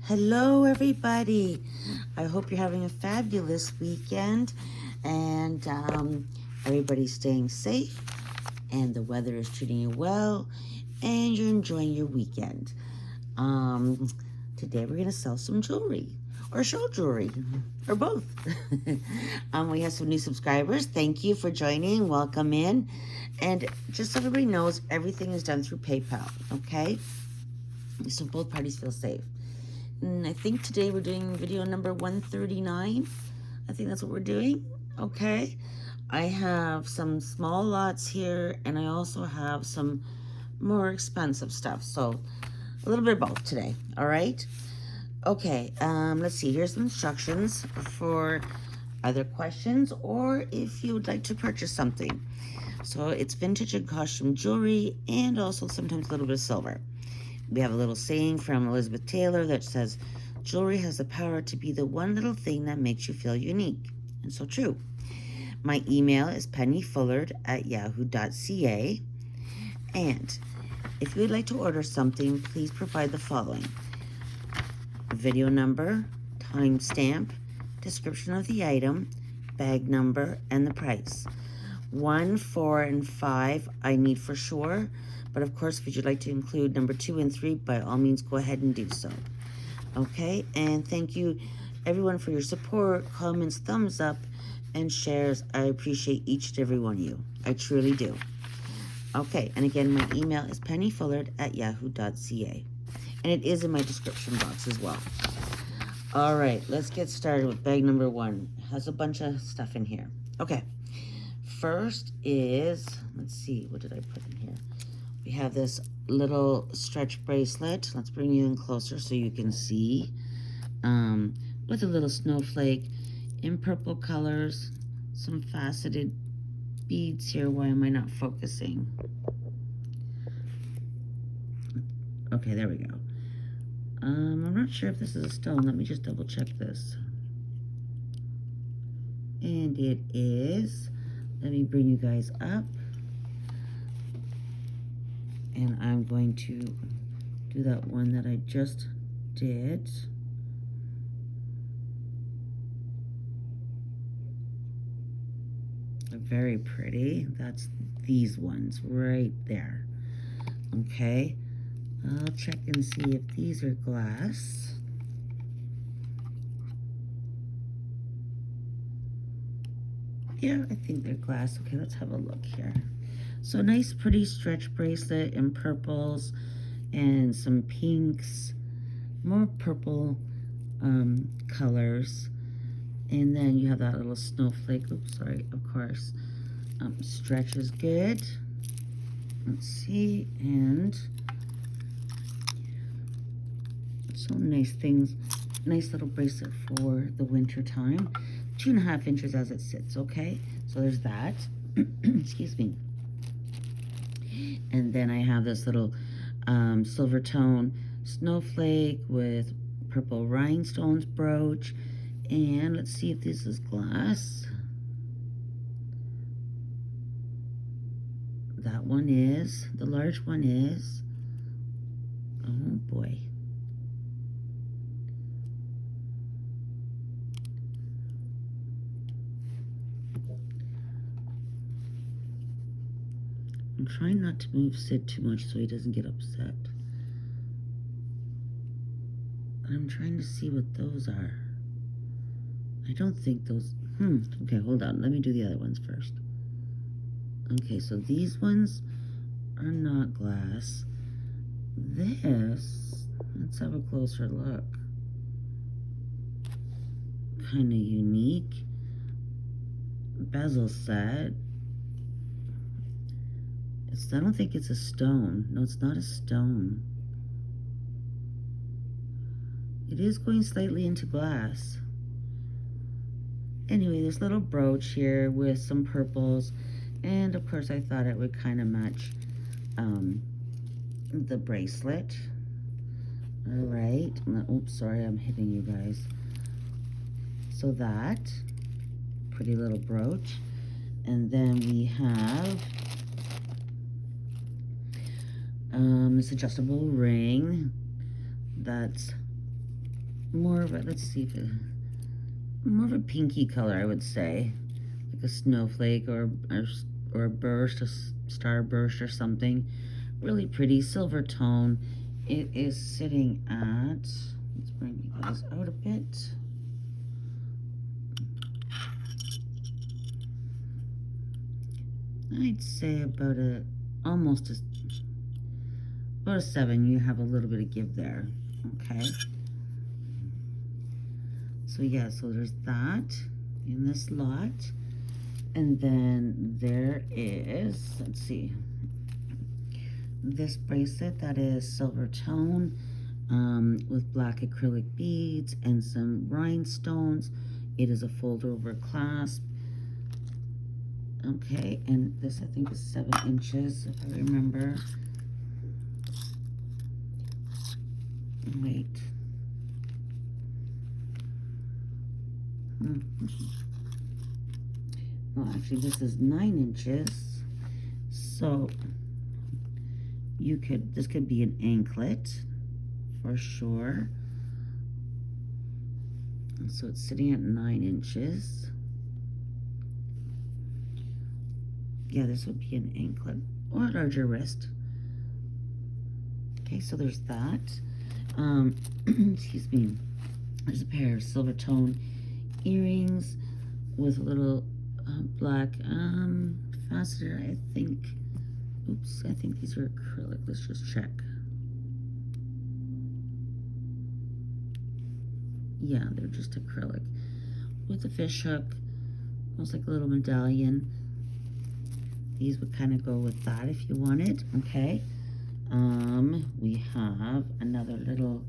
Hello, everybody. I hope you're having a fabulous weekend and everybody's staying safe and the weather is treating you well and you're enjoying your weekend. Today we're going to sell some jewelry or show jewelry or both. We have some new subscribers. Thank you for joining. Welcome in. And just so everybody knows, everything is done through PayPal, okay? So both parties feel safe. And I think today we're doing video number 139. I think that's what we're doing. Okay. I have some small lots here, and I also have some more expensive stuff. So a little bit of both today. All right. Okay. Let's see. Here's some instructions for other questions or if you would like to purchase something. So it's vintage and costume jewelry and also sometimes a little bit of silver. We have a little saying from Elizabeth Taylor that says, jewelry has the power to be the one little thing that makes you feel unique. And so true. My email is pennyfullard@yahoo.ca. And if you would like to order something, please provide the following: video number, timestamp, description of the item, bag number, and the price. 1, 4, and 5 I need for sure. But of course, if you'd like to include number 2 and 3, by all means, go ahead and do so. Okay, and thank you everyone for your support, comments, thumbs up, and shares. I appreciate each and every one of you. I truly do. Okay, and again, my email is pennyfullard@yahoo.ca. And it is in my description box as well. All right, let's get started with bag number 1. It has a bunch of stuff in here. Okay, first is, let's see, what did I put in here? We have this little stretch bracelet. Let's bring you in closer so you can see. With a little snowflake in purple colors. Some faceted beads here. Why am I not focusing? Okay, there we go. I'm not sure if this is a stone. Let me just double check this. And it is. Let me bring you guys up. And I'm going to do that one that I just did. Very pretty. That's these ones right there. Okay. I'll check and see if these are glass. Yeah, I think they're glass. Okay, let's have a look here. So nice, pretty stretch bracelet in purples and some pinks, more purple colors. And then you have that little snowflake. Oops, sorry, of course. Stretch is good. Let's see, and some nice things. Nice little bracelet for the winter time. 2.5 inches as it sits, okay? So there's that. Excuse me. And then I have this little silver tone snowflake with purple rhinestones brooch. And let's see if this is glass. That one is. The large one is. Oh boy. I'm trying not to move Sid too much so he doesn't get upset. I'm trying to see what those are. I don't think those... Okay, hold on. Let me do the other ones first. Okay, so these ones are not glass. This... Let's have a closer look. Kind of unique. Bezel set. I don't think it's a stone. No, it's not a stone. It is going slightly into glass. Anyway, this little brooch here with some purples. And of course, I thought it would kind of match the bracelet. All right. Oops, sorry, I'm hitting you guys. So that pretty little brooch. And then we have this adjustable ring that's more of a, let's see if it, more of a pinky color, I would say, like a snowflake or a burst, a star burst or something. Really pretty silver tone. It is sitting at, let's bring you guys out a bit. I'd say about a, almost a, about a 7. You have a little bit of give there, okay? So yeah, so there's that in this lot. And then there is, let's see, this bracelet that is silver tone with black acrylic beads and some rhinestones. It is a fold over clasp. Okay, and this I think is 7 inches, if I remember. Wait. Well, actually, this is 9 inches. So you could, this could be an anklet for sure. And so it's sitting at 9 inches. Yeah, this would be an anklet or a larger wrist. Okay, so there's that. Excuse me. There's a pair of silver tone earrings with a little black fastener, I think. Oops, I think these are acrylic. Let's just check. Yeah, they're just acrylic. With a fish hook, almost like a little medallion. These would kind of go with that if you wanted, okay? We have another little,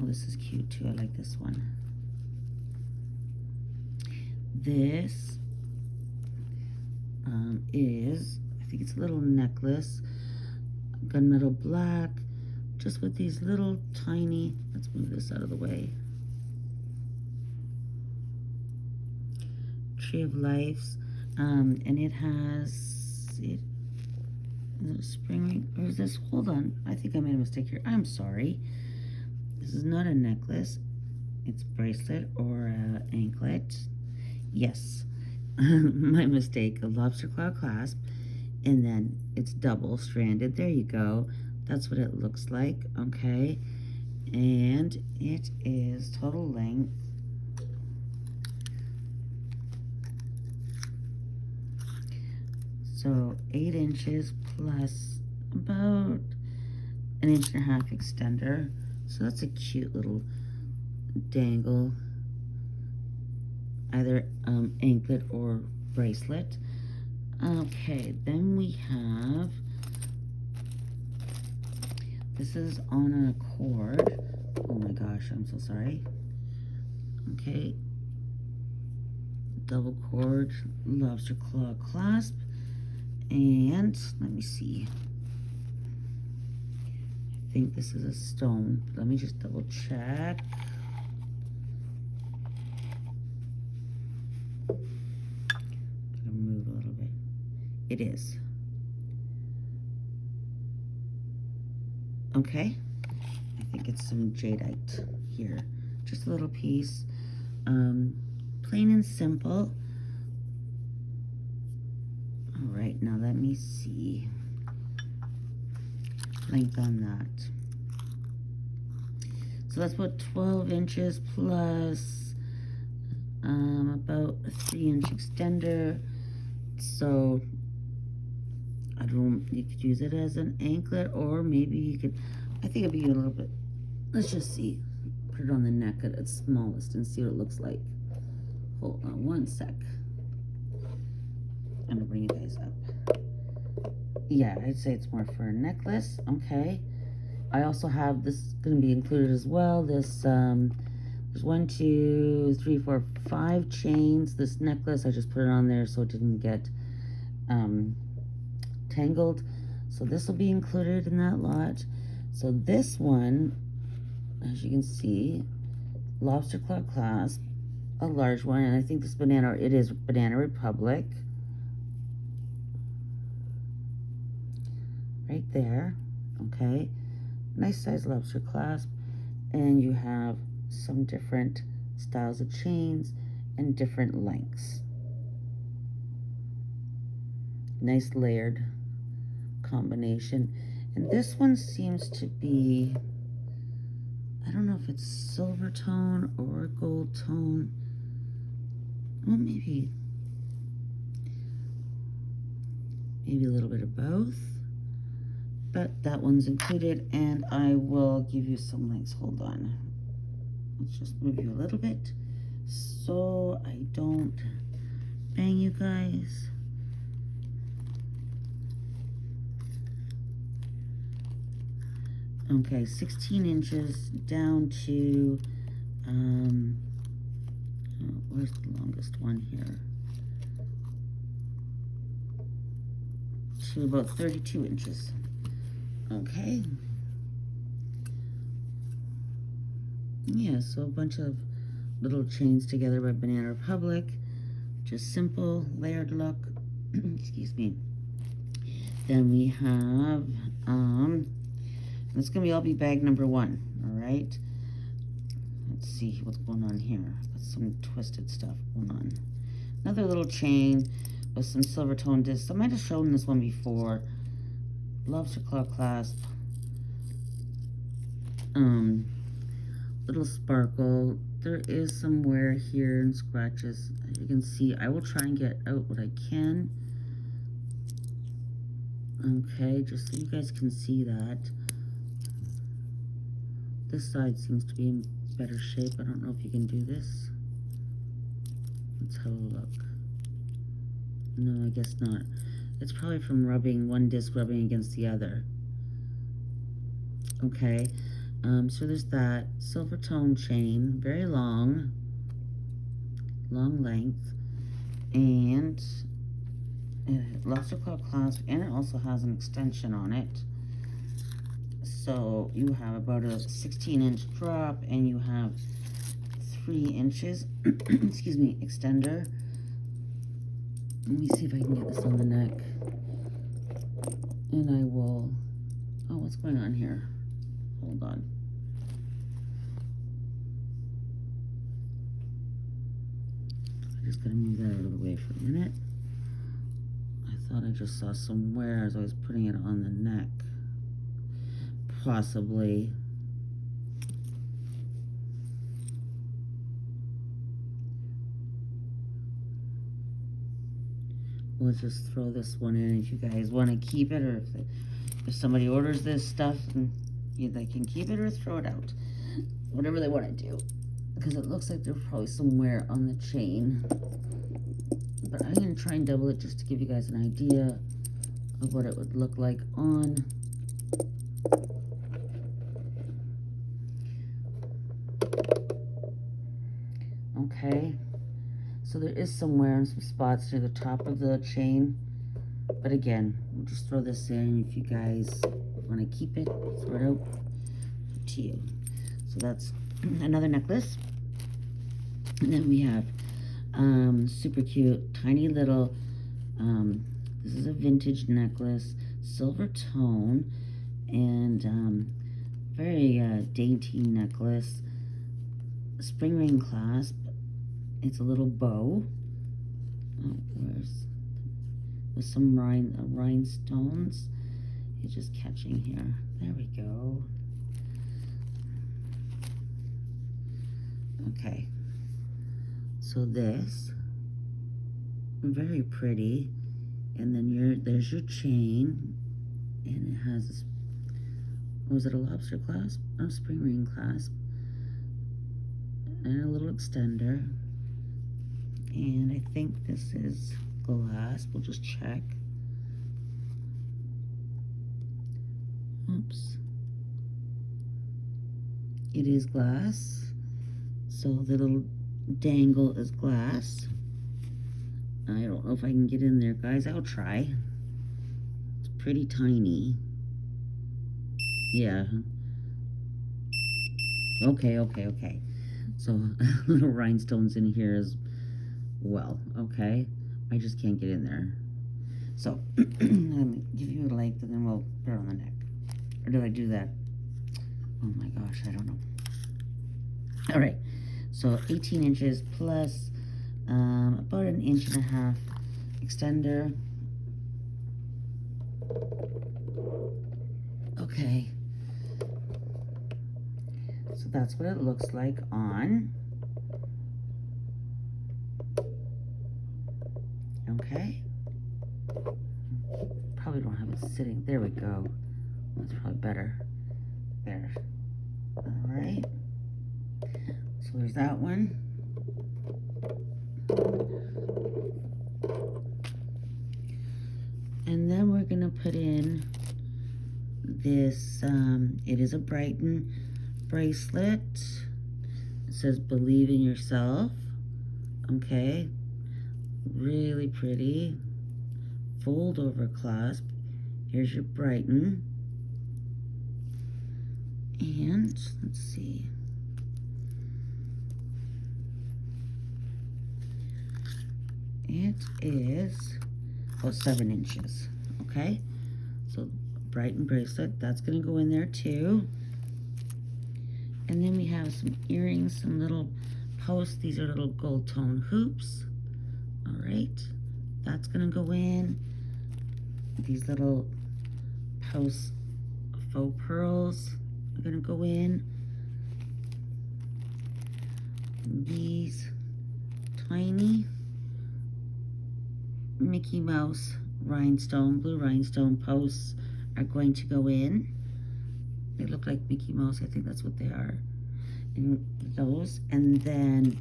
oh, this is cute too. I like this one. This is, I think it's a little necklace, gunmetal black, just with these little tiny, let's move this out of the way, Tree of Lives, and it has, is it a spring ring, or is this, hold on, I think I made a mistake here, I'm sorry. This is not a necklace, it's bracelet or a anklet. Yes, my mistake, a lobster claw clasp, and then it's double stranded. There you go. That's what it looks like, okay? And it is total length. So 8 inches plus about 1.5 inch extender. So that's a cute little dangle, either anklet or bracelet. Okay, then we have, this is on a cord. Oh my gosh, I'm so sorry. Okay, double cord lobster claw clasp, and let me see, I think this is a stone. Let me just double check. Move a little bit. It is. Okay. I think it's some jadeite here. Just a little piece. Plain and simple. All right, now let me see. Length on that. So that's about 12 inches plus about a 3-inch extender. So I don't, you could use it as an anklet, or maybe you could, I think it'd be a little bit, let's just see, put it on the neck at its smallest and see what it looks like. Hold on one sec. I'm gonna bring you guys up. Yeah, I'd say it's more for a necklace. Okay, I also have this gonna be included as well. This there's 1, 2, 3, 4, 5 chains. This necklace, I just put it on there so it didn't get tangled. So this will be included in that lot. So this one, as you can see, lobster claw clasp, a large one, and I think this banana, it is Banana Republic. Right there, okay. Nice size lobster clasp. And you have some different styles of chains and different lengths. Nice layered combination. And this one seems to be, I don't know if it's silver tone or gold tone. Well, maybe a little bit of both. But that one's included, and I will give you some links. Hold on. Let's just move you a little bit so I don't bang you guys. Okay, 16 inches down to, where's the longest one here? To about 32 inches. Okay. Yeah, so a bunch of little chains together by Banana Republic. Just simple, layered look. Excuse me. Then we have, it's gonna all be bag number 1, all right? Let's see what's going on here. Got some twisted stuff going on. Another little chain with some silver tone discs. I might have shown this one before. Lobster claw clasp. Little sparkle. There is some wear here and scratches. As you can see, I will try and get out what I can. Okay, just so you guys can see that. This side seems to be in better shape. I don't know if you can do this. Let's have a look. No, I guess not. It's probably from rubbing one disc rubbing against the other. Okay, so there's that silver tone chain, very long length, and lobster claw clasp, and it also has an extension on it. So you have about a 16-inch drop, and you have 3 inches, excuse me, extender. Let me see if I can get this on the neck. And I will, oh, what's going on here? Hold on. I just gotta move that out of the way for a minute. I thought I just saw some wear as I was putting it on the neck. Possibly. Let's just throw this one in if you guys want to keep it, or if somebody orders this stuff, and they can keep it or throw it out. Whatever they want to do. Because it looks like there's probably some wear on the chain. But I'm going to try and double it just to give you guys an idea of what it would look like on. Okay. So there is some wear in some spots near the top of the chain. But again, we'll just throw this in. If you guys want to keep it, throw it out, up to you. So that's another necklace. And then we have super cute, tiny little, this is a vintage necklace, silver tone, and very dainty necklace, spring ring clasp. It's a little bow. Oh, with some rhinestones. It's just catching here. There we go. Okay. So this, very pretty, and then there's your chain, and it has this, was it a lobster clasp? Oh, spring ring clasp, and a little extender, and I think this is glass. We'll just check. Oops. It is glass, so the little dangle is glass. I don't know if I can get in there, guys. I'll try. It's pretty tiny. Yeah. Okay. So little rhinestones in here as well. Okay. I just can't get in there. So let me give you a length and then we'll put it on the neck. Or did I do that? Oh my gosh, I don't know. All right, so 18 inches plus about an inch and a half extender. Okay, so that's what it looks like on. Okay, probably don't have it sitting. There we go. That's probably better. There. All right. So there's that one. And then we're gonna put in this, it is a Brighton bracelet. It says believe in yourself. Okay. Really pretty. Fold over clasp. Here's your Brighton. And let's see. It is 7 inches. Okay. So Brighton bracelet, that's gonna go in there too. And then we have some earrings, some little posts. These are little gold tone hoops. All right, that's gonna go in. These little post faux pearls are gonna go in. These tiny Mickey Mouse rhinestone, blue rhinestone posts are going to go in. They look like Mickey Mouse, I think that's what they are. And those, and then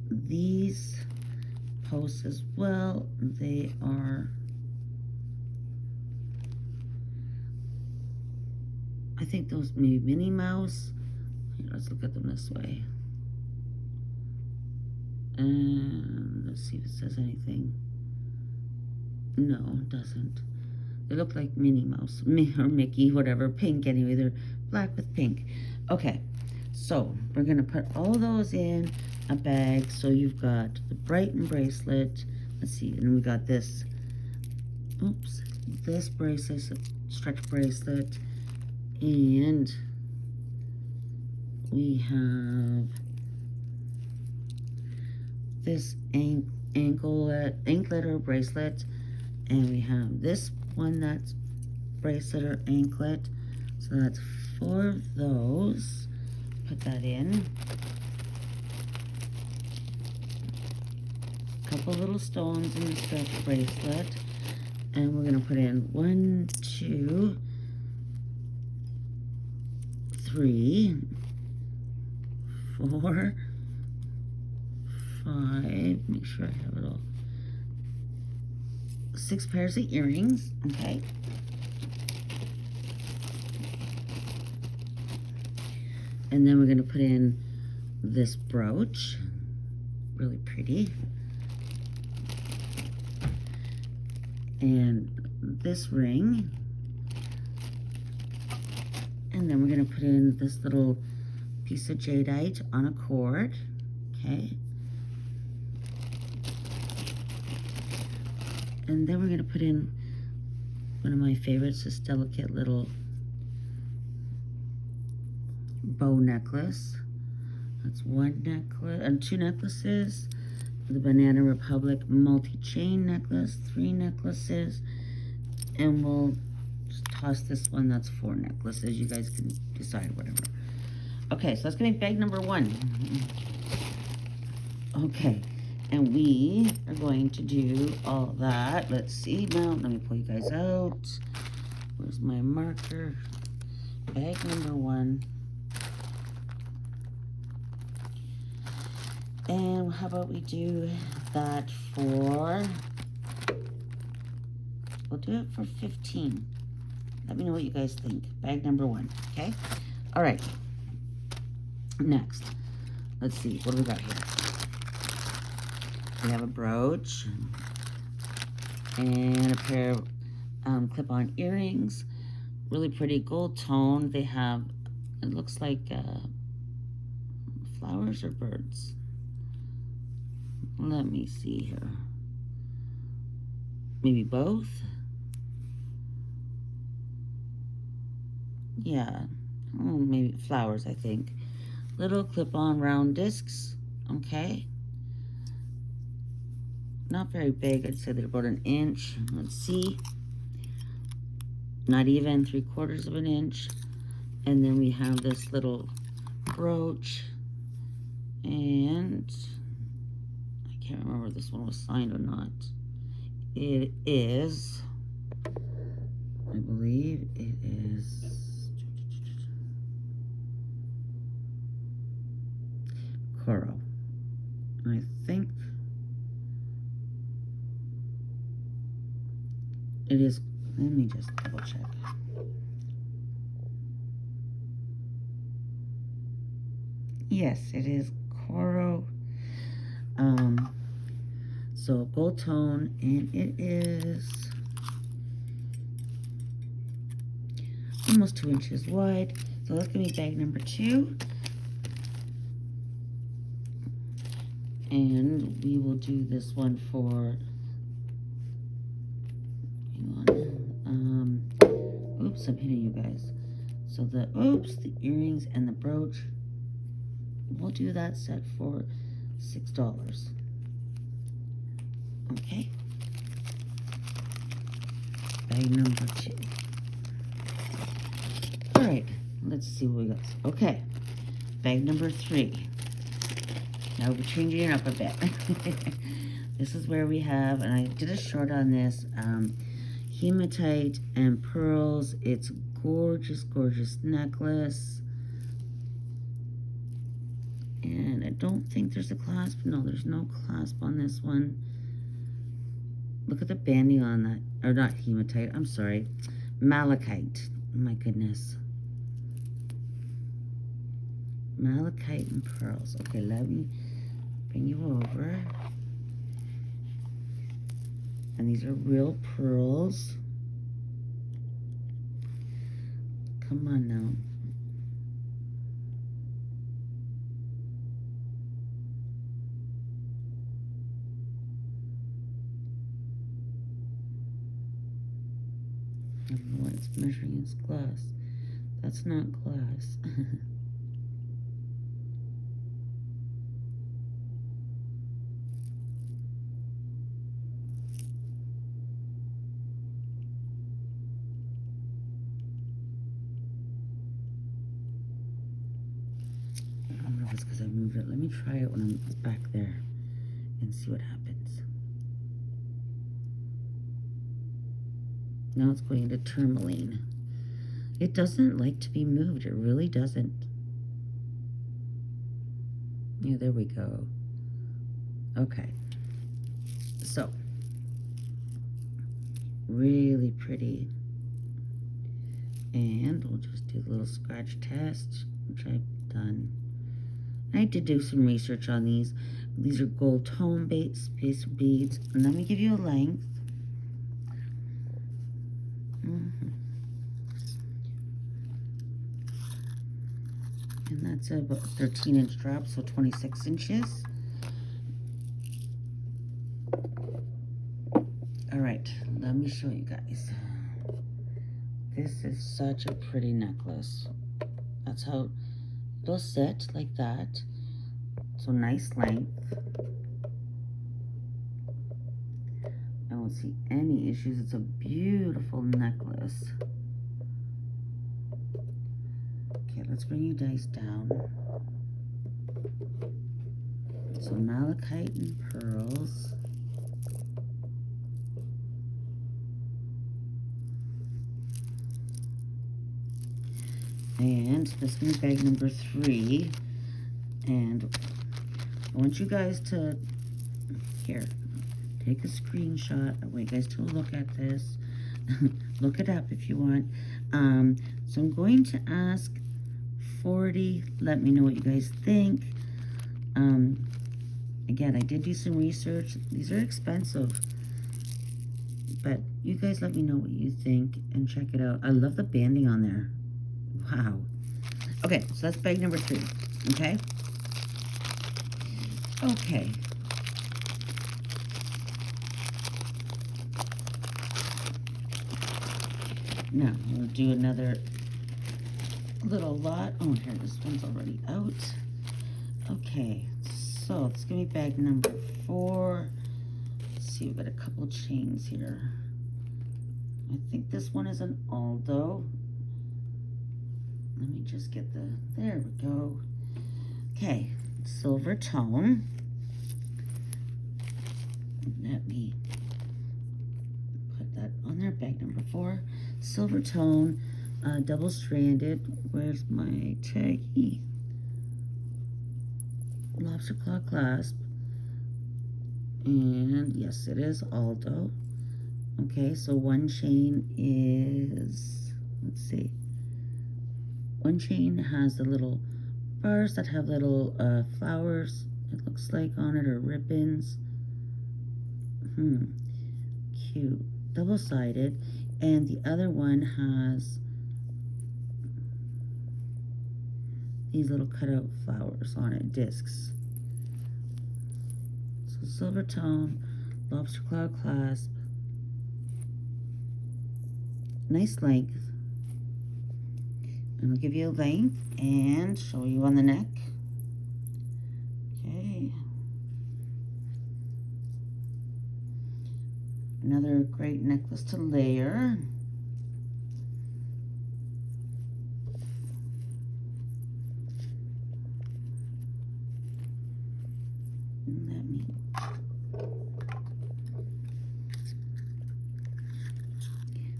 these posts as well, they are, I think those maybe Minnie Mouse. Here, let's look at them this way. And let's see if it says anything. No, it doesn't. They look like Minnie Mouse, or Mickey, whatever, pink anyway. They're black with pink. Okay, so we're gonna put all those in a bag. So you've got the Brighton bracelet. Let's see, and we got this, oops, this bracelet, stretch bracelet, and we have this anklet or bracelet, and we have this one that's bracelet or anklet. So that's 4 of those. Put that in. A couple little stones in the stretch bracelet. And we're gonna put in 1, 2, 3, 4, 5, make sure I have it all. 6 pairs of earrings, okay. And then we're gonna put in this brooch, really pretty. And this ring. And then we're gonna put in this little piece of jadeite on a cord, okay. And then we're gonna put in one of my favorites, this delicate little bow necklace. That's 1 necklace and 2 necklaces. The Banana Republic multi-chain necklace, 3 necklaces, and we'll just toss this one. That's 4 necklaces. You guys can decide whatever. Okay, so that's gonna be bag number 1. Okay. And we are going to do all that. Let's see now. Let me pull you guys out. Where's my marker? Bag number 1. And how about we do that for, we'll do it for 15. Let me know what you guys think. Bag number 1, okay? All right. Next, let's see. What do we got here? We have a brooch and a pair of clip-on earrings. Really pretty gold tone. They have, it looks like flowers or birds. Let me see here. Maybe both. Yeah, maybe flowers, I think. little clip-on round discs, okay? Not very big, I'd say they're about an inch. Let's see. Not even 3/4 of an inch. And then we have this little brooch, and I can't remember if this one was signed or not. It is, I believe it is coral. I think it is. Let me just double check. Yes, it is coral. So gold tone, and it is almost 2 inches wide. So that's gonna be bag number 2. And we will do this one for, hang on, oops, I'm hitting you guys. So the earrings and the brooch, we'll do that set for $6. Okay. Bag number 2. All right, let's see what we got. Okay, bag number 3. Now we're changing it up a bit. This is where we have, and I did a short on this, hematite and pearls. It's gorgeous, gorgeous necklace. And I don't think there's a clasp. No, there's no clasp on this one. Look at the banding on that. Or not hematite, I'm sorry. Malachite. My goodness. Malachite and pearls. Okay, let me bring you over. And these are real pearls. Come on now. I don't know what it's measuring as glass. That's not glass. I don't know if it's because I moved it. Let me try it when I'm back there and see what happens. Now it's going into tourmaline. It doesn't like to be moved. It really doesn't. Yeah, there we go. Okay. So, really pretty. And we'll just do a little scratch test, which I've done. I did do some research on these. These are gold tone base beads. And let me give you a length. And that's about 13-inch drop, so 26 inches. All right, let me show you guys. This is such a pretty necklace. That's how it'll sit, like that. So nice length. I don't see any issues. It's a beautiful necklace. Okay, let's bring you guys down. So malachite and pearls. And this is going to be bag number 3. And I want you guys to, here, take a screenshot. I want you guys to look at this. Look it up if you want. So I'm going to ask 40. Let me know what you guys think. Again, I did do some research. These are expensive. But you guys let me know what you think and check it out. I love the banding on there. Wow. Okay, so that's bag number 3. Okay? Okay. Now, we'll do another little lot. Oh, here, this one's already out. Okay, so it's gonna be bag number 4. Let's see, we've got a couple chains here. I think this one is an Aldo. Let me just get there we go. Okay, silver tone. Let me put that on there, bag number 4. Silver tone, double stranded. Where's my taggy? Lobster claw clasp. And yes, it is Aldo. Okay, so one chain is, let's see. One chain has the little bars that have little flowers, it looks like, on it, or ribbons. Cute. Double-sided. And the other one has these little cutout flowers on it, discs. So silver tone, lobster claw clasp. Nice length. And I'll give you a length and show you on the neck. Okay. Another great necklace to layer.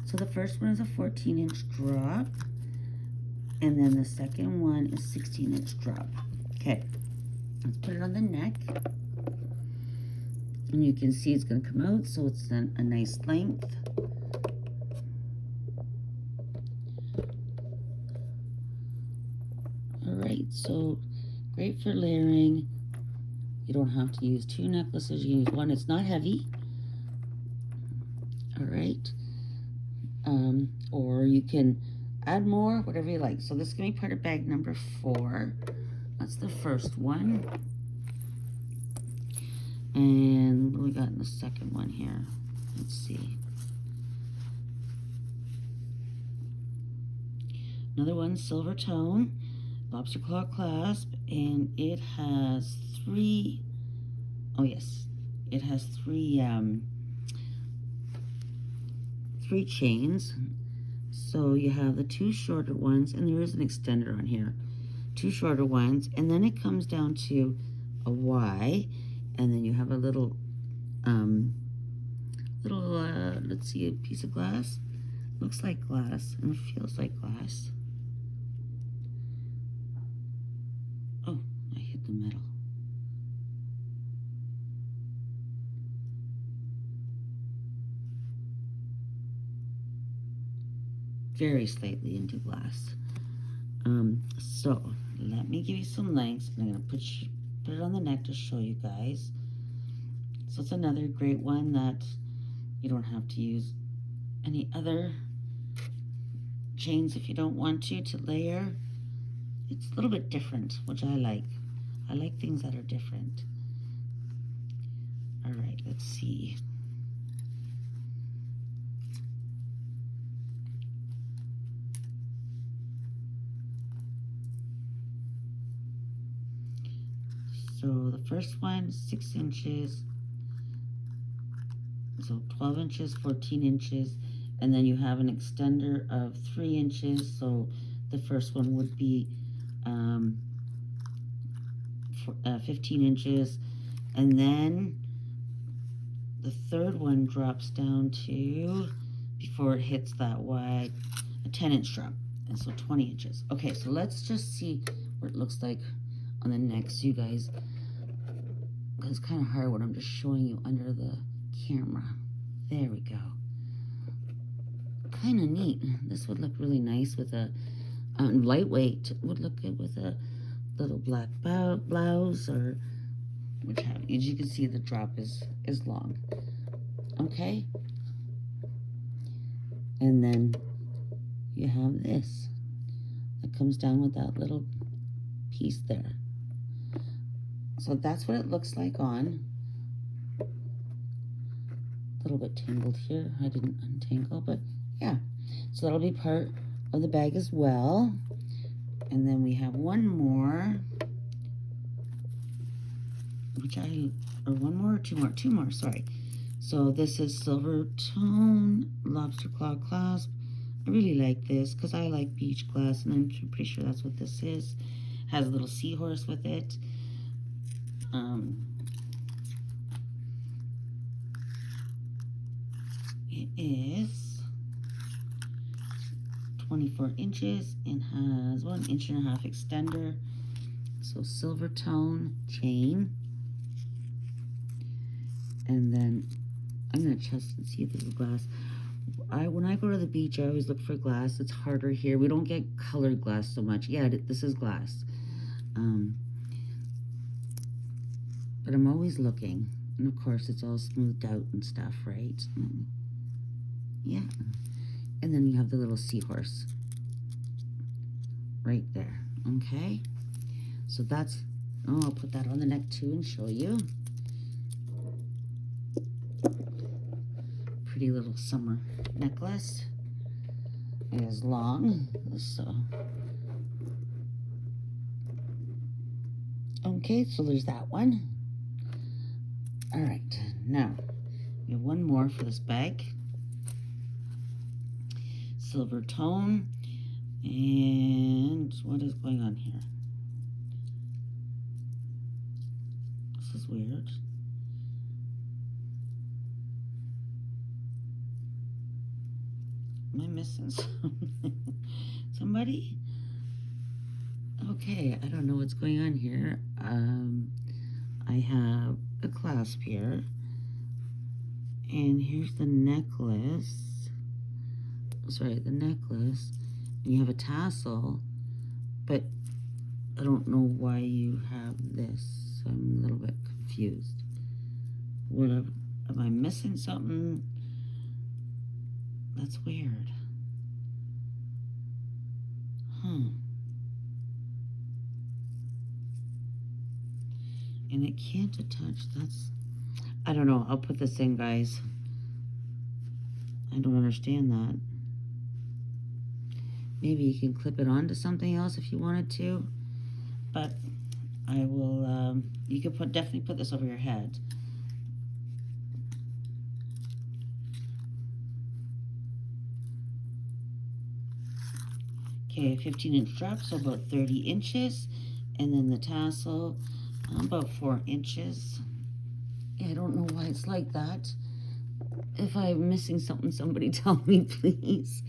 So the first one is a 14-inch drop, and then the second one is 16-inch drop. Okay, let's put it on the neck, and you can see it's going to come out, so it's a nice length. All right, so great for layering. You don't have to use 2 necklaces, you use 1. It's not heavy. All right. Or you can add more, whatever you like. So this is going to be part of bag number 4. That's the first one. And what do we got in the second one here? Let's see. Another one, silver tone, lobster claw clasp, and it has 3, oh yes, it has 3 chains. So you have the 2 shorter ones, and there is an extender on here. 2 shorter ones, and then it comes down to a Y, and then you have a little, let's see, a piece of glass. Looks like glass, and it feels like glass. Oh, I hit the metal. Very slightly into glass. So let me give you some lengths, and I'm gonna put it on the neck to show you guys. So it's another great one that you don't have to use any other chains if you don't want to layer. It's a little bit different, which I like. I like things that are different. All right, let's see. So the first one, 6 inches, so 12 inches, 14 inches, and then you have an extender of 3 inches, so the first one would be 15 inches, and then the third one drops down to, before it hits that Y, a 10-inch drop, and so 20 inches. Okay, so let's just see what it looks like on the neck, so you guys, because it's kind of hard when I'm just showing you under the camera. There we go. Kind of neat. This would look really nice with a lightweight. Would look good with a little black blouse, or which have you. As you can see, the drop is long. Okay. And then you have this that comes down with that little piece there. So that's what it looks like on. A little bit tangled here. I didn't untangle, but yeah. So that'll be part of the bag as well. And then we have one more. or one more or two more, sorry. So this is Silver Tone Lobster Claw Clasp. I really like this because I like beach glass, and I'm pretty sure that's what this is. Has a little seahorse with it. It is 24 inches and has 1.5 inch extender. So silver tone chain. And then I'm gonna test and see if this is glass. When I go to the beach, I always look for glass. It's harder here. We don't get colored glass so much. Yeah, this is glass. But I'm always looking. And of course, it's all smoothed out and stuff, right? Yeah. And then you have the little seahorse right there. Okay. So that's, I'll put that on the neck too and show you. Pretty little summer necklace. It is long, so. Okay, so there's that one. All right, now we have one more for this bag. Silver tone, and what is going on here? This is weird. Am I missing something? Somebody? Okay, I don't know what's going on here. I have a clasp here, and here's the necklace. Sorry, the necklace. And you have a tassel, but I don't know why you have this. I'm a little bit confused. Am I missing something? That's weird. Huh. And it can't attach. I don't know. I'll put this in, guys. I don't understand that. Maybe you can clip it onto something else if you wanted to. But I will, you could definitely put this over your head. Okay, 15-inch drop, so about 30 inches. And then the tassel, about 4 inches. Yeah, I don't know why it's like that. If I'm missing something, somebody tell me, please.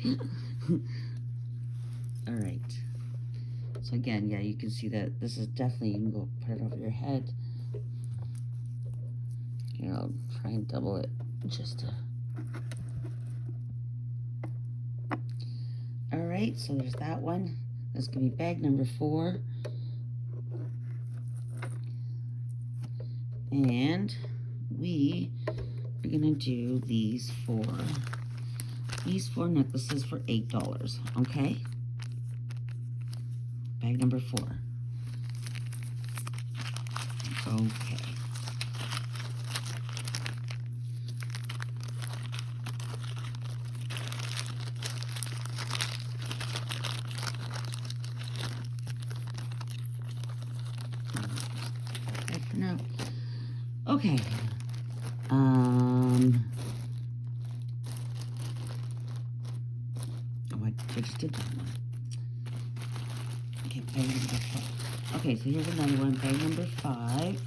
All right. So again, yeah, you can see that this is definitely, you can go put it over your head. Here, I'll try and double it just to. All right, so there's that one. That's gonna be bag number 4. And we are gonna do these 4 necklaces for $8, okay? Bag number 4. Okay. Okay for now. Okay. I just did that one. Okay, bag number 5. Okay, so here's another one, bag number 5.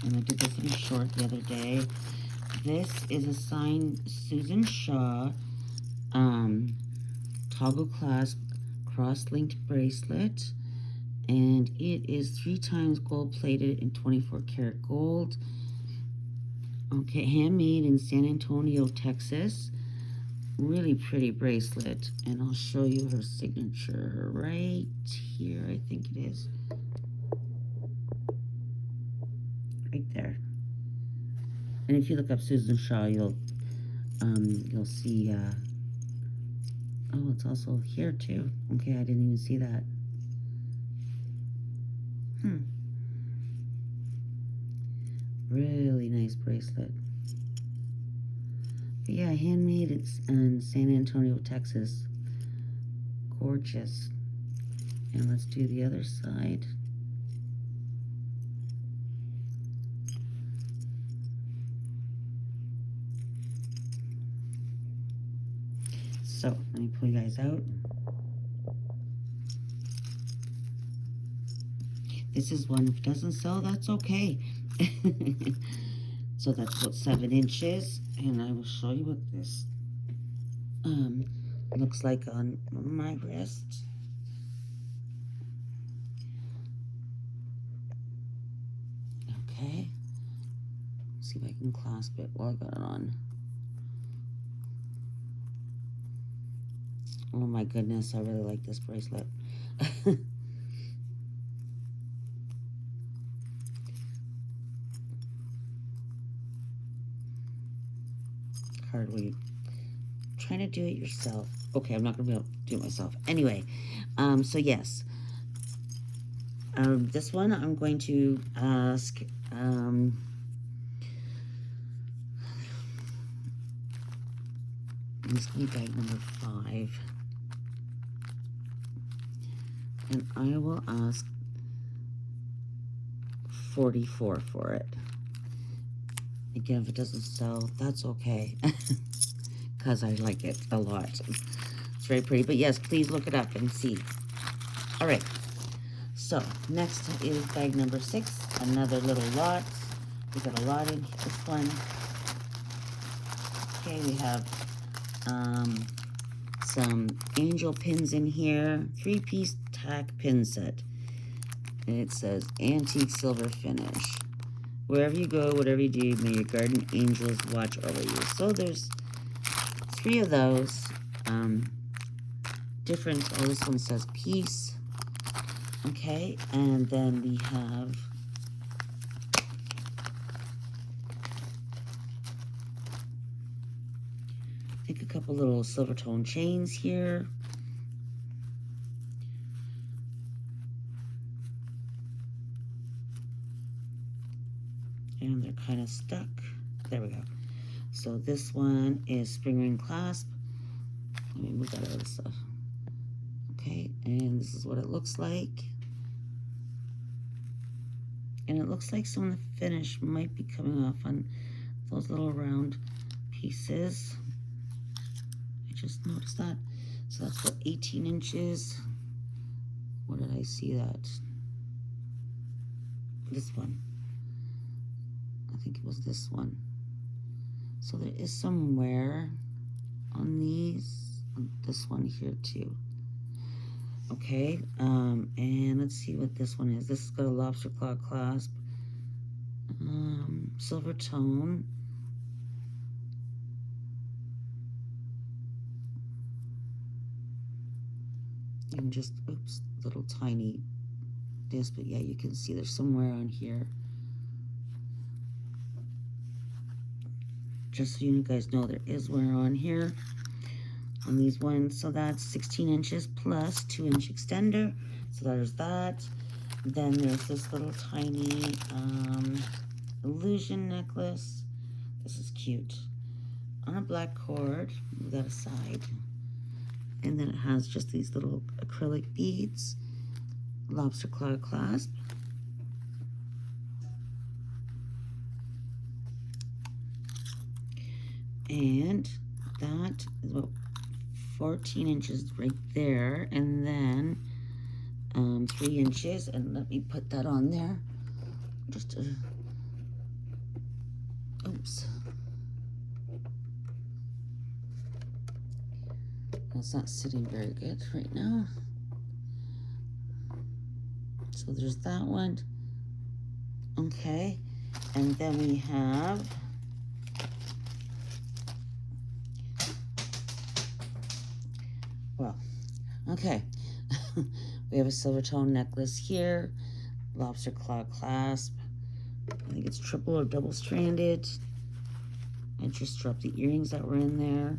And I did this in short the other day. This is a signed Susan Shaw toggle clasp cross-linked bracelet. And it is 3 times gold plated in 24 karat gold. Okay, handmade in San Antonio, Texas. Really pretty bracelet. And I'll show you her signature right here, I think it is. Right there. And if you look up Susan Shaw, you'll see, oh, it's also here too. Okay, I didn't even see that. Really nice bracelet. But yeah, handmade. It's in San Antonio, Texas. Gorgeous. And let's do the other side. So let me pull you guys out. This is one. If it doesn't sell, that's okay. So that's about 7 inches, and I will show you what this looks like on my wrist. Okay, see if I can clasp it while I got it on. Oh my goodness, I really like this bracelet. Hardly trying to do it yourself. Okay, I'm not gonna be able to do it myself. Anyway, so yes, this one I'm going to ask. This will be bag number 5, and I will ask 44 for it. Again, if it doesn't sell, that's okay, because I like it a lot. It's very pretty, but yes, please look it up and see. All right, so next is bag number 6, another little lot. We got a lot in this one. Okay, we have some angel pins in here, 3-piece tack pin set. And it says antique silver finish. Wherever you go, whatever you do, may your guardian angels watch over you. So there's 3 of those. Different, oh, this one says peace. Okay, and then we have I think a couple little silver tone chains here. And they're kind of stuck. There we go. So this one is spring ring clasp. Let me move that other stuff. Okay, and this is what it looks like. And it looks like some of the finish might be coming off on those little round pieces. I just noticed that. So that's what, 18 inches. Where did I see that? This one. I think it was this one. So there is some wear on these, on this one here too. Okay, and let's see what this one is. This has got a lobster claw clasp, silver tone. And just, oops, little tiny this, but yeah, you can see there's some wear on here. Just so you guys know, there is wear on here on these ones. So that's 16 inches plus 2-inch extender. So there's that. Then there's this little tiny illusion necklace. This is cute. On a black cord, move that aside. And then it has just these little acrylic beads. Lobster claw clasp. And that is about 14 inches right there, and then 3 inches, and let me put that on there. Just oops. It's not sitting very good right now. So there's that one. Okay, and then we have okay. We have a silver tone necklace here, lobster claw clasp. I think it's triple or double stranded. I just dropped the earrings that were in there.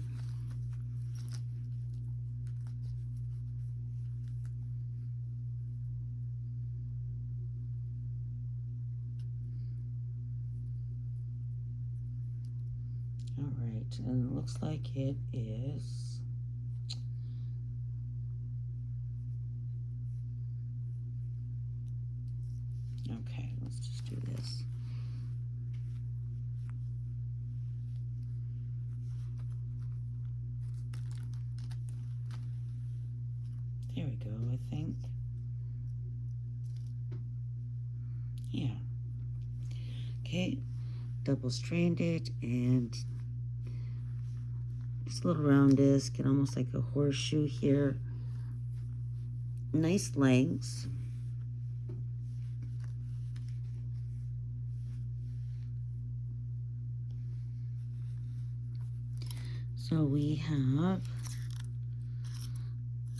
All right, and it looks like it is. Okay, let's just do this. Yeah. Okay, double strand it, and this little round disc and almost like a horseshoe here. Nice lengths. So we have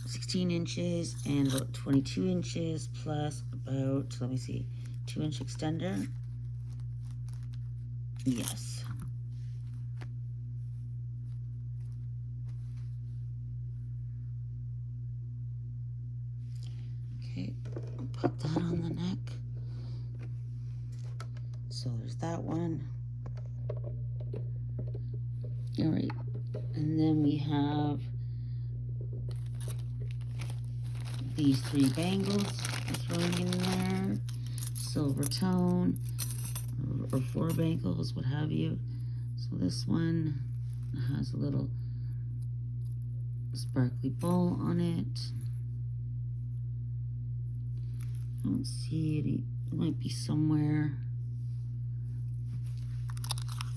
16 inches and about 22 inches plus about, let me see, 2-inch extender. Yes. Okay, I'll put that on the neck. So there's that one. All right, and then we have these 3 bangles thrown in there, silver tone, or 4 bangles, what have you. So this one has a little sparkly ball on it. I don't see it. It might be somewhere.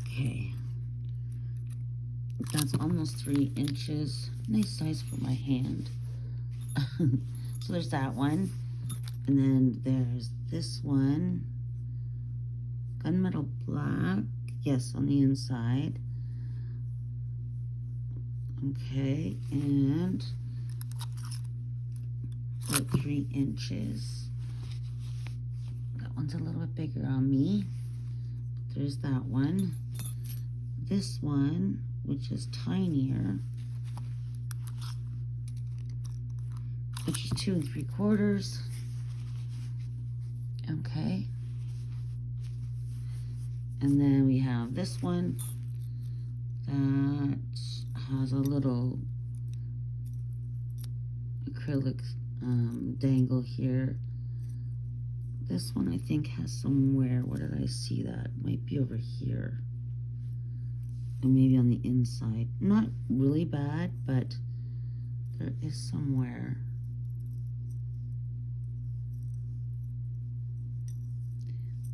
Okay. That's almost 3 inches. Nice size for my hand. So there's that one. And then there's this one. Gunmetal black. Yes, on the inside. Okay, and about 3 inches. That one's a little bit bigger on me. There's that one. This one, which is tinier, which is 2 3/4. Okay. And then we have this one that has a little acrylic dangle here. This one I think has somewhere, where did I see that? Might be over here. And maybe on the inside. Not really bad, but there is somewhere.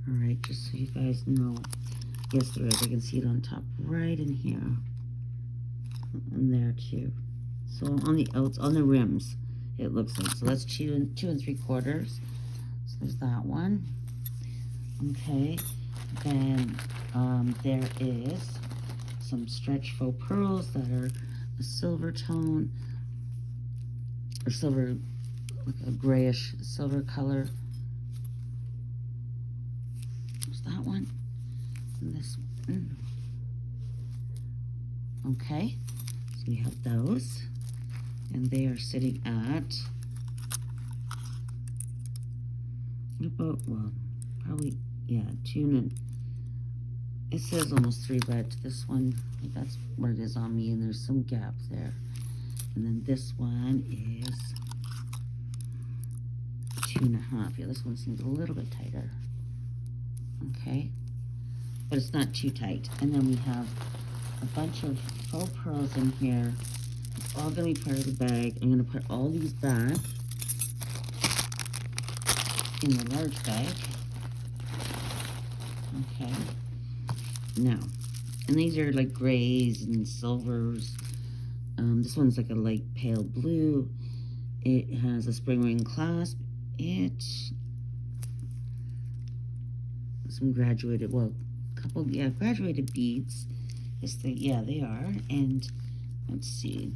All right, just so you guys know. Yes, there is. I can see it on top right in here. And there too. So on the outs, on the rims, it looks like. So that's 2 3/4. So there's that one. Okay. Then there is some stretch faux pearls that are a silver tone, or silver, like a grayish silver color. There's that one, and this one. Okay, so we have those, and they are sitting at about, well, probably, yeah, 2 and it says almost 3, but this one, that's where it is on me, and there's some gap there. And then this one is 2 1/2. Yeah, this one seems a little bit tighter. Okay, but it's not too tight. And then we have a bunch of faux pearls in here. It's all gonna be part of the bag. I'm gonna put all these back in the large bag. Okay. Now, and these are like grays and silvers. This one's like a light pale blue. It has a spring ring clasp. Some graduated, well, couple, yeah, graduated beads. Yeah, they are. And let's see.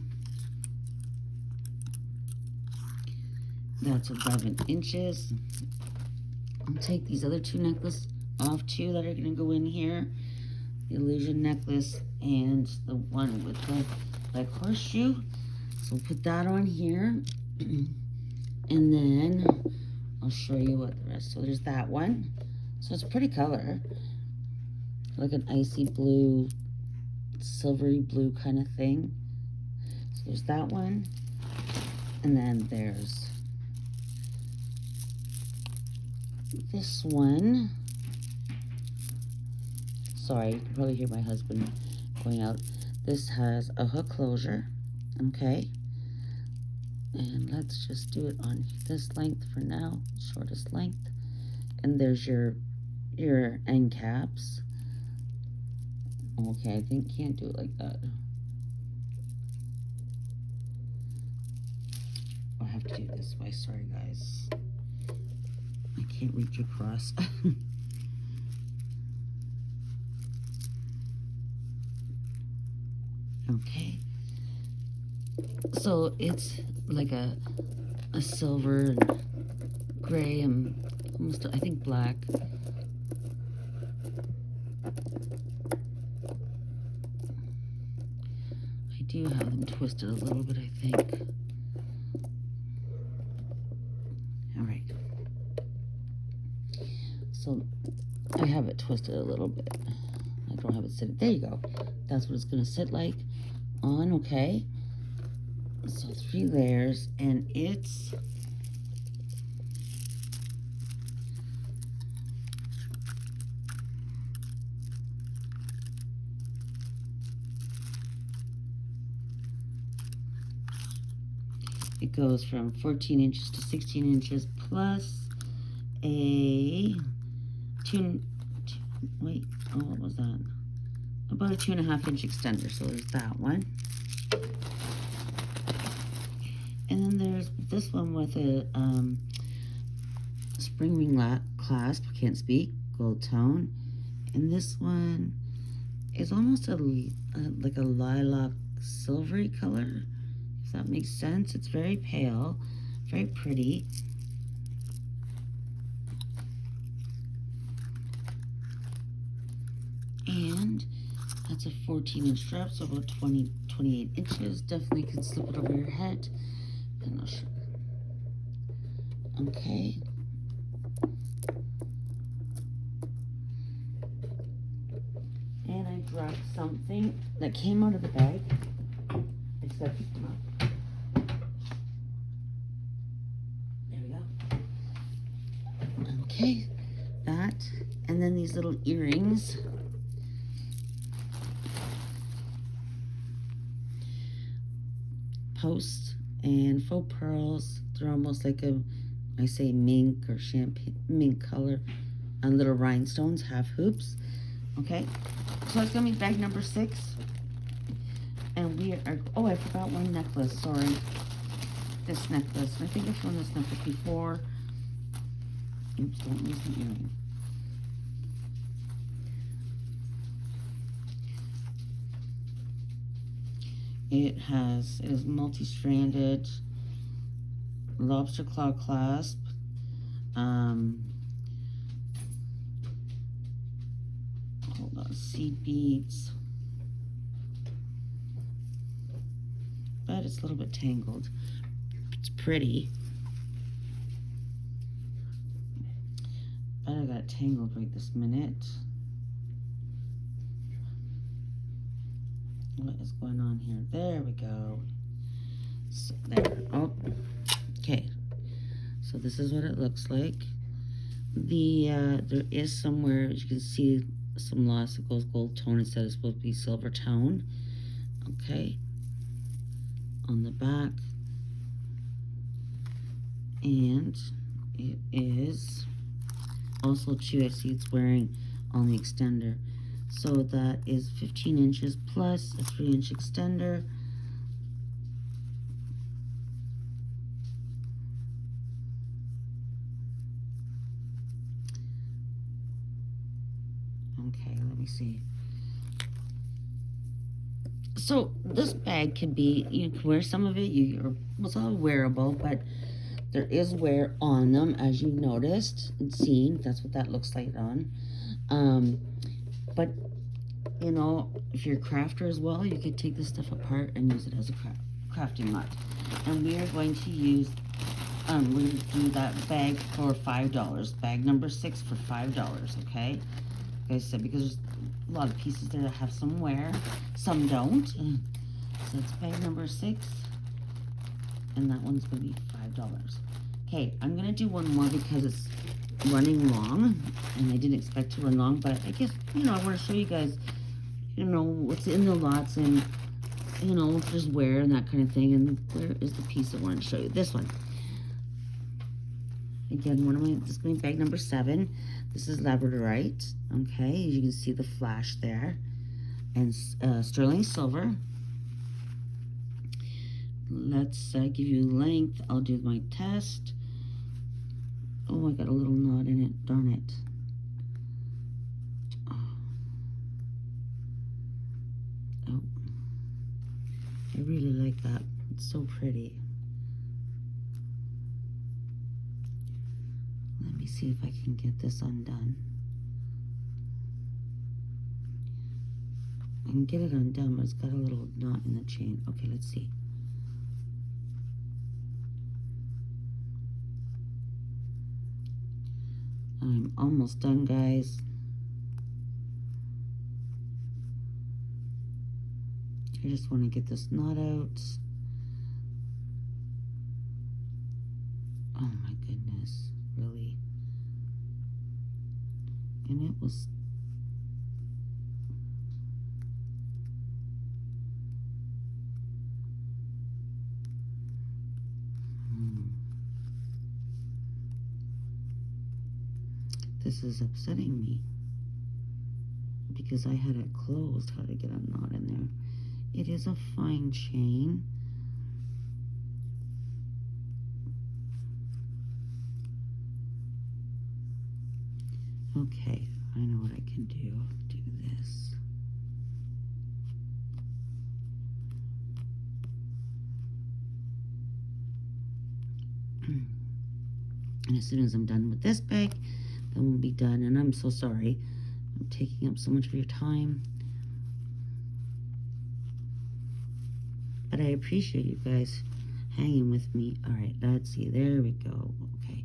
That's 11 inches. I'll take these other 2 necklaces off too that are gonna go in here. The illusion necklace and the one with the like horseshoe. So we'll put that on here. And then I'll show you what the rest. So there's that one. So it's a pretty color. Like an icy blue, silvery blue kind of thing. So there's that one. And then there's this one. Sorry, you can probably hear my husband going out. This has a hook closure, okay? And let's just do it on this length for now, shortest length. And there's your end caps. Okay, I think can't do it like that. I have to do it this way. Sorry, guys. I can't reach across. Okay. So it's like a silver and gray and almost, I think, black. I do have them twisted a little bit, I think. All right. So I have it twisted a little bit. I don't have it sitting. There you go. That's what it's going to sit like on, okay? So 3 layers, and it goes from 14 inches to 16 inches plus a what was that? About a 2.5 inch extender. So there's that one. And then there's this one with a spring ring clasp, can't speak, gold tone. And this one is almost like a lilac silvery color, if that makes sense. It's very pale, very pretty. And that's a 14-inch strap, so about 28 inches. Definitely can slip it over your head. And I'll show you. Okay. And I dropped something that came out of the bag. Except, there we go. Okay, that. And then these little earrings. Posts and faux pearls. They're almost like I say mink or champagne mink color, on little rhinestones, half hoops. Okay, so it's gonna be bag number 6, and we are. Oh, I forgot one necklace. Sorry, this necklace. I think I've shown this necklace before. Oops, don't lose the earring. It is multi-stranded, lobster claw clasp, hold on, seed beads, but it's a little bit tangled. It's pretty, but I got tangled right this minute. What is going on here? There we go. So there. Oh, okay. So this is what it looks like. There is somewhere, as you can see, some loss. It goes gold tone instead of supposed to be silver tone. Okay. On the back, and it is also too. I see it's wearing on the extender. So that is 15 inches plus a 3-inch extender. Okay, let me see. So this bag can be, you can wear some of it, it's all wearable, but there is wear on them, as you noticed and seen. That's what that looks like on. But you know, if you're a crafter as well, you could take this stuff apart and use it as a crafting mat. And we are going to use, we're going to do that bag for $5. Bag number 6 for $5, okay? Like I said, because there's a lot of pieces there that have some wear, some don't. So it's bag number 6, and that one's going to be $5. Okay, I'm going to do one more because it's running long, and I didn't expect to run long, but I guess, you know, I want to show you guys, you know, what's in the lots, and, you know, if there's wear and that kind of thing. And where is the piece I wanted to show you? This one. Again, this is going bag number 7. This is Labradorite. Okay, as you can see the flash there. And sterling silver. Let's give you length. I'll do my test. Oh, I got a little knot in it. Darn it. Oh. I really like that. It's so pretty. Let me see if I can get this undone. I can get it undone, but it's got a little knot in the chain. Okay, let's see. I'm almost done, guys. I just want to get this knot out. Oh my goodness, really? And it was... This is upsetting me because I had it closed how to get a knot in there. It is a fine chain. Okay, I know what I can do. Do this. And as soon as I'm done with this bag, then we'll be done. And I'm so sorry I'm taking up so much of your time. But I appreciate you guys hanging with me. All right, let's see. There we go. Okay.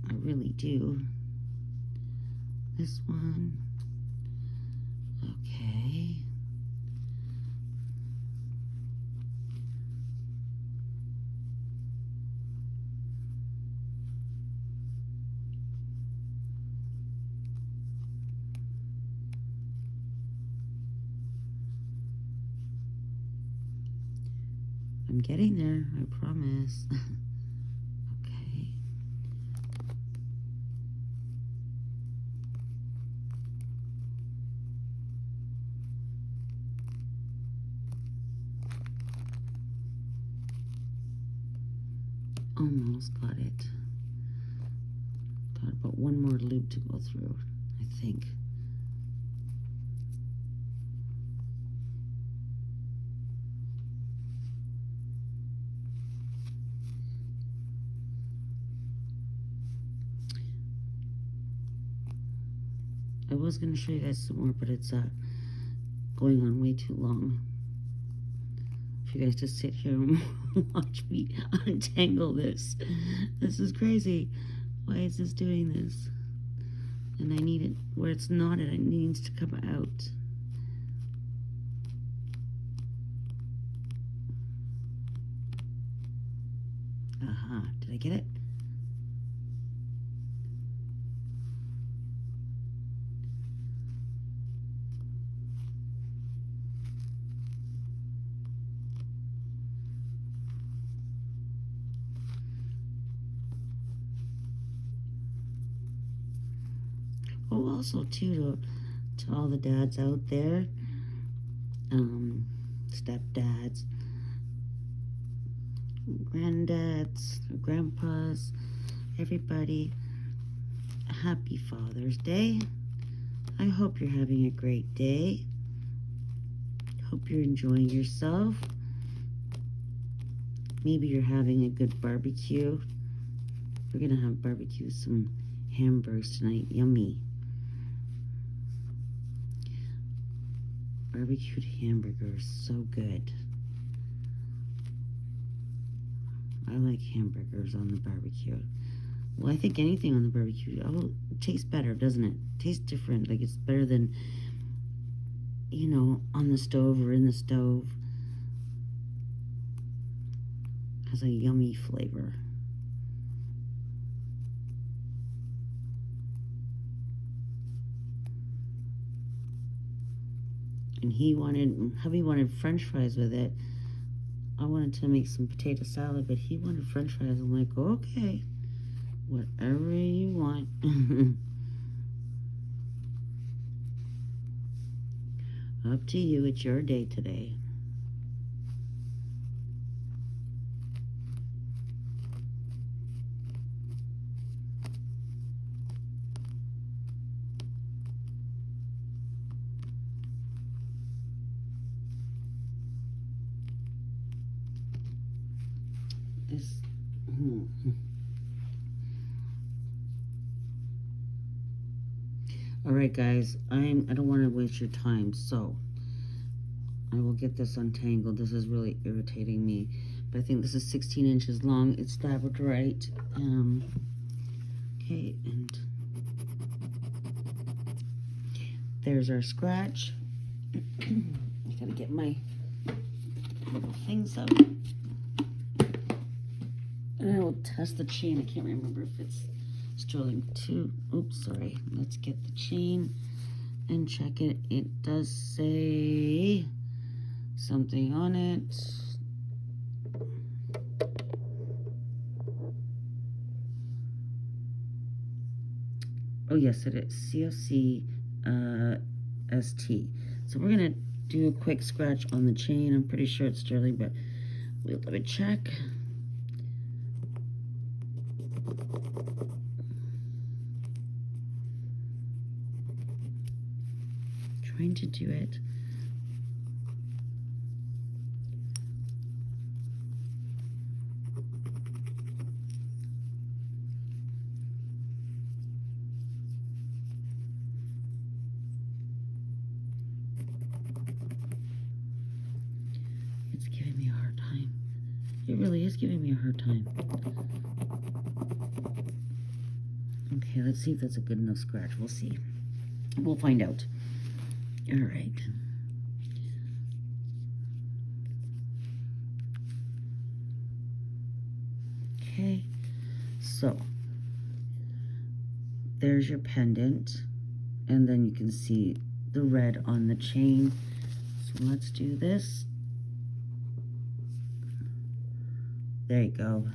I really do. This one. Okay. I'm getting there, I promise. Okay. Almost got it. Got about one more loop to go through, I think. I was going to show you guys some more, but it's going on way too long. For you guys to sit here and watch me untangle this. This is crazy. Why is this doing this? And I need it where it's knotted. It needs to come out. Aha. Did I get it? Oh, also too, to all the dads out there, stepdads, granddads, grandpas, everybody, happy Father's Day. I hope you're having a great day. Hope you're enjoying yourself. Maybe you're having a good barbecue. We're gonna have barbecue, some hamburgers tonight. Yummy. Barbecued hamburgers, so good. I like hamburgers on the barbecue. Well, I think anything on the barbecue, oh, it tastes better, doesn't it? It tastes different. Like it's better than, you know, on the stove or in the stove. It has a yummy flavor. And hubby wanted French fries with it. I wanted to make some potato salad, but he wanted french fries. I'm like, okay, whatever you want. Up to you. It's your day today. This. All right, guys. I don't want to waste your time, so I will get this untangled. This is really irritating me. But I think this is 16 inches long. It's Labradorite. Okay, and there's our scratch. I gotta get my little things out. And I will test the chain. I can't remember if it's sterling 2. Oops, sorry. Let's get the chain and check it. It does say something on it. Oh yes, it is CFC ST. So we're gonna do a quick scratch on the chain. I'm pretty sure it's sterling, but let me check. Trying to do it. It's giving me a hard time. It really is giving me a hard time. Okay, let's see if that's a good enough scratch. We'll see. We'll find out. All right. Okay, so there's your pendant, and then you can see the red on the chain. So let's do this. There you go.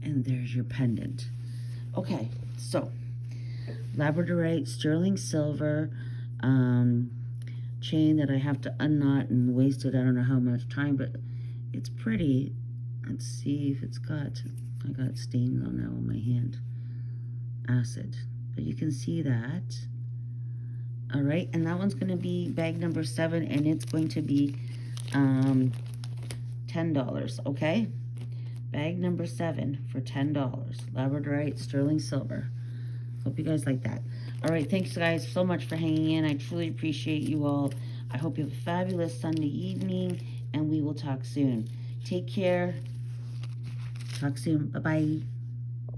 And there's your pendant. Okay, so Labradorite sterling silver chain that I have to unknot and wasted I don't know how much time, but it's pretty. Let's see if it's got, I got stains on that on my hand. Acid. But you can see that. All right, and that one's going to be bag number 7, and it's going to be $10, okay? Bag number 7 for $10. Labradorite sterling silver. Hope you guys like that. All right, thanks guys so much for hanging in. I truly appreciate you all. I hope you have a fabulous Sunday evening, and we will talk soon. Take care. Talk soon. Bye-bye.